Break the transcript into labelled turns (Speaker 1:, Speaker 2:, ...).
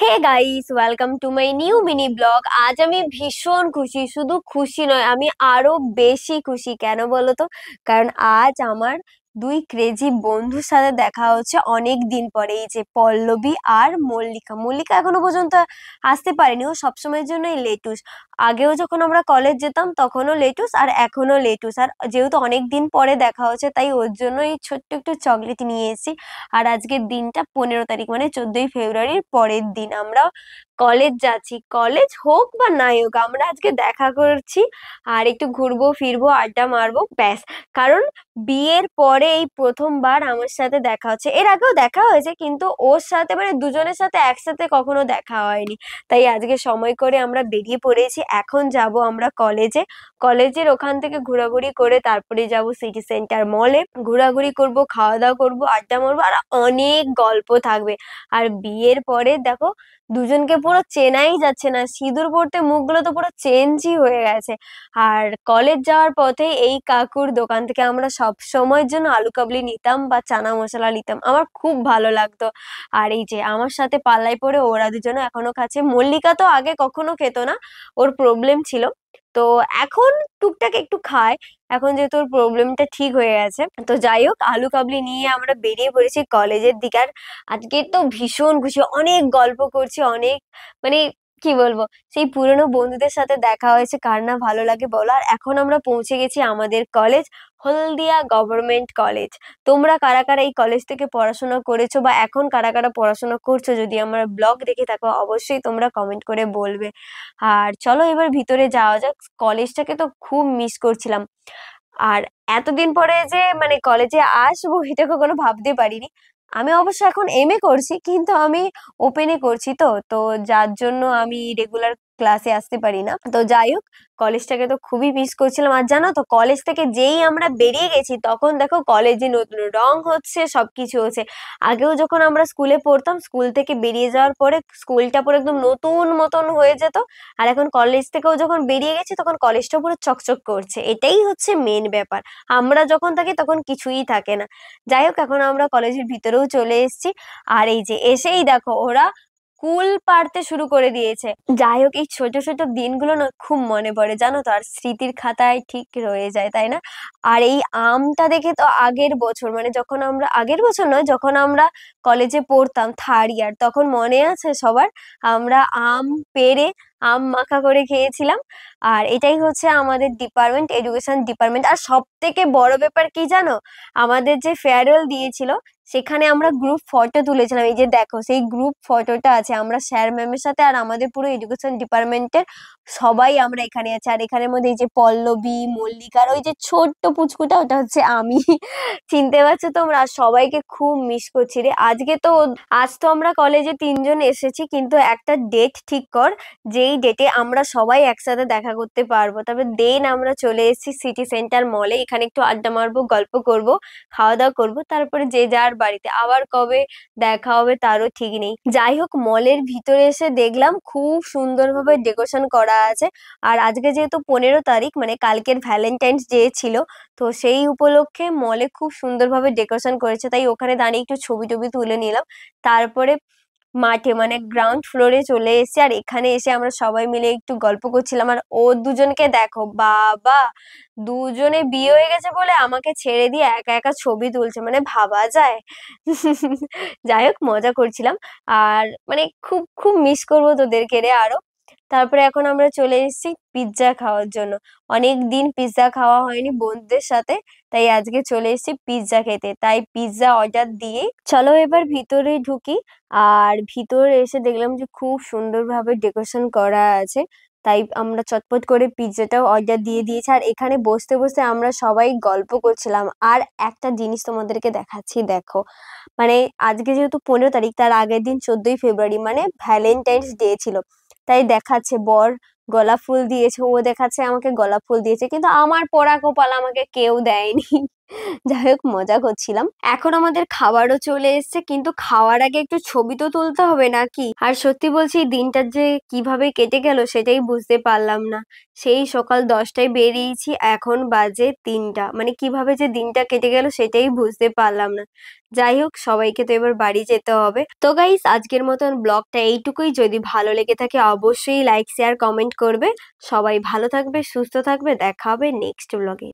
Speaker 1: Hey guys, welcome to my new mini vlog. আজ আমি ভীষণ খুশি, শুধু খুশি নয়, আমি আরো বেশি খুশি। কেন বলো তো? কারণ আজ আমার দুই ক্রেজি বন্ধুর সাথে দেখা হচ্ছে অনেক দিন পরে। এই যে পল্লবী আর মল্লিকা। মল্লিকা এখনো পর্যন্ত আসতে পারেনি, ও সবসময়ের জন্যই লেটুস। আগেও যখন আমরা কলেজ যেতাম তখনও লেটুস, আর এখনো লেটুস। আর যেহেতু অনেক দিন পরে দেখা হচ্ছে, তাই ওর জন্য এই ছোট্ট একটু চকলেট নিয়ে এসেছি। আর আজকের দিনটা 15 তারিখ, মানে 14ই ফেব্রুয়ারির পরের দিন। আমরা কলেজ যাচ্ছি, কলেজ হোক বা নাই হোক, আমরা আজকে দেখা করছি আর একটু ঘুরবো ফিরবো, আড্ডা মারবো, ব্যাস। কারণ বিয়ের পরে এই প্রথমবার আমার সাথে দেখা হচ্ছে। এর আগেও দেখা হয়েছে, কিন্তু ওর সাথে মানে দুজনের সাথে একসাথে কখনো দেখা হয়নি। তাই আজকে সময় করে আমরা বেরিয়ে পড়েছি। এখন যাব আমরা কলেজে। কলেজের ওখান থেকে ঘোরাঘুরি করে তারপরে যাব সিটি সেন্টার মলে। ঘোরাঘুরি করব, খাওয়া দাওয়া করব, আড্ডা মারবো, আর অনেক গল্প থাকবে। আর বিয়ের পরে দেখো, দুজনকে পুরো চেনাই যাচ্ছে না। সিঁদুর পরতে মুখগুলো তো পুরো চেঞ্জই হয়ে গেছে। আর কলেজ যাওয়ার পথে এই কাকুর দোকান থেকে আমরা সব সময়ের জন্য আলু কাবলি নিতাম বা চানা মশলা নিতাম, আমার খুব ভালো লাগতো। আর এই যে আমার সাথে পাল্লায় পড়ে ওরা দুজনে এখনো খাচ্ছে। মল্লিকা তো আগে কখনো খেত না, ওর প্রবলেম ছিল। তো এখন টুকটাক একটু খায়, এখন যেহেতু ওর প্রবলেমটা ঠিক হয়ে গেছে। তো যাই হোক, আলু কাবলি নিয়ে আমরা বেরিয়ে পড়েছি কলেজের দিকে। আর আজকে তো ভীষণ খুশি, অনেক গল্প করছি, অনেক মানে কি বলবো, সেই পুরনো বন্ধুদের সাথে দেখা হয়েছে, কার না ভালো লাগে বলো। আর এখন আমরা পৌঁছে গেছি আমাদের কলেজ, হলদিয়া গভর্নমেন্ট কলেজ। তোমরা কারা কারা এই কলেজ থেকে পড়াশোনা করেছো, বা এখন কারা কারা পড়াশোনা করছো, যদি আমার ব্লগ দেখে থাকো অবশ্যই তোমরা কমেন্ট করে বলবে। আর চলো এবার ভিতরে যাওয়া যাক। কলেজটাকে তো খুব মিস করছিলাম। আর এতদিন পরে যে মানে কলেজে আসবো, এটা কখনো ভাবতে পারিনি। আমি অবশ্য এখন এমএ করছি, কিন্তু আমি ওপেনে করছি। তো তো যার জন্য আমি রেগুলার ক্লাসে আসতে পারি না। তো যাই হোক, কলেজটাকে তো খুবই মিস করছিলাম। আর জানো তো, কলেজ থেকে যেই আমরা বেরিয়ে গেছি তখন দেখো কলেজে নতুন রং হচ্ছে, সবকিছু হচ্ছে। আগেও যখন আমরা স্কুলে পড়তাম, স্কুল থেকে বেরিয়ে যাওয়ার পরে স্কুলটা পুরো একদম নতুন মতন হয়ে যেত। আর এখন কলেজ থেকেও যখন বেরিয়ে গেছি তখন কলেজটা পুরো চকচক করছে। এটাই হচ্ছে মেন ব্যাপার। আমরা যখন থাকি তখন কিছুই থাকে না। যাই হোক, এখন আমরা কলেজের ভিতরেও চলে এসেছি। আর এই যে এসেই দেখো, ওরা কুল পাড়তে শুরু করে দিয়েছে। যাই হোক, এই ছোট ছোট দিনগুলো না খুব মনে পড়ে, জানো তো। আর স্মৃতির খাতায় ঠিক রয়ে যায়, তাই না? আর এই আমটা দেখে তো আগের বছর, মানে যখন আমরা, আগের বছর নয়, যখন আমরা কলেজে পড়তাম থার্ড ইয়ার, তখন মনে আছে সবার, আমরা আম পেড়ে আম মাখা করে খেয়েছিলাম। আর এটাই হচ্ছে আমাদের ডিপার্টমেন্ট, এডুকেশন ডিপার্টমেন্ট। আর সব থেকে বড় ব্যাপার কি জানো, আমাদের যে ফেয়ারওয়েল দিয়েছিল, সেখানে আমরা গ্রুপ ফটো তুলেছিলাম। এই যে দেখো, সেই গ্রুপ ফটোটা আছে আমরা স্যার ম্যামের সাথে, আর আমাদের পুরো এডুকেশন ডিপার্টমেন্টের সবাই আমরা এখানে আছি। আর এখানের মধ্যে এই যে পল্লবী, মল্লিকার ওই যে ছোট্ট পুচকুটা, ওটা হচ্ছে আমি। চিনতে পারছো তোমরা? আর সবাইকে খুব মিস করছি রে। আজকে তো, আজ তো আমরা কলেজে তিনজন এসেছি, কিন্তু একটা ডেট ঠিক কর, যেই ডেটে আমরা সবাই একসাথে দেখা করতে পারবো। তবে দেন আমরা চলে এসেছি সিটি সেন্টার মলে, এখানে একটু আড্ডা মারবো, গল্প করব, খাওয়া দাওয়া করবো, তারপরে যে যার বাড়িতে। আবার কবে দেখা হবে তারও ঠিক নেই। যাই হোক, মলের ভিতরে এসে দেখলাম খুব সুন্দরভাবে ডেকোরেশন করা আছে। আর আজকে যেহেতু 15 তারিখ, মানে কালকের ভ্যালেন্টাইন্স ডে ছিল, তো সেই উপলক্ষে মলে খুব সুন্দরভাবে ডেকোরেশন করেছে। তাই ওখানে দাঁড়িয়ে একটু ছবি টবি তুলে নিলাম। তারপরে মাঠে, মানে গ্রাউন্ড ফ্লোরে চলে এসেছি। আর এখানে এসে আমরা সবাই মিলে একটু গল্প করছিলাম। আর ও দুজনকে দেখো বাবা, দুজনে বিয়ে হয়ে গেছে বলে আমাকে ছেড়ে দিয়ে একা একা ছবি তুলছে, মানে ভাবা যায়? যাই হোক, মজা করছিলাম। আর মানে খুব খুব মিস করবো তোদেরকে রে আরো। তারপরে এখন আমরা চলে এসেছি পিৎজা খাওয়ার জন্য। অনেক দিন পিৎজা খাওয়া হয়নি বন্ধুদের সাথে, তাই আজকে চলে এসেছি পিৎজা খেতে। তাই পিৎজা অর্ডার দিয়ে চলো এবার ভিতরে ঢুকি। আর ভিতরে এসে দেখলাম যে খুব সুন্দরভাবে ডেকোরেশন করা আছে। তাই আমরা চটপট করে পিৎজাটাও অর্ডার দিয়ে দিয়েছি। আর এখানে বসতে বসতে আমরা সবাই গল্প করছিলাম। আর একটা জিনিস তোমাদেরকে দেখাচ্ছি, দেখো। মানে আজকে যেহেতু 15 তারিখ, তার আগের দিন 14ই ফেব্রুয়ারি, মানে ভ্যালেন্টাইন্স ডে ছিল। তাই দেখাচ্ছে বর গোলাপ ফুল দিয়েছে, ও দেখাচ্ছে আমাকে গোলাপ ফুল দিয়েছে, কিন্তু আমার পোড়া কপাল, আমাকে কেউ দেয়নি। যাই হোক মজা করছিলাম। এখন আমাদের খাবারও চলে এসেছে, কিন্তু খাওয়ার আগে একটু ছবি তো তুলতে হবে নাকি? আর সত্যি বলছি দিনটা যে কিভাবে কেটে গেল সেটাই বুঝতে পারলাম না। সেই সকাল 10টায় বেরিয়েছি, এখন বাজে 3টা। মানে কিভাবে যে দিনটা কেটে গেল সেটাই বুঝতে পারলাম না। যাই হোক সবাইকে তো এবার বাড়ি যেতে হবে। তো গাইস আজকের মতন ব্লগটা এইটুকুই। যদি ভালো লেগে থাকে অবশ্যই লাইক শেয়ার কমেন্ট করবে। সবাই ভালো থাকবে, সুস্থ থাকবে। দেখা হবে নেক্সট ব্লগে।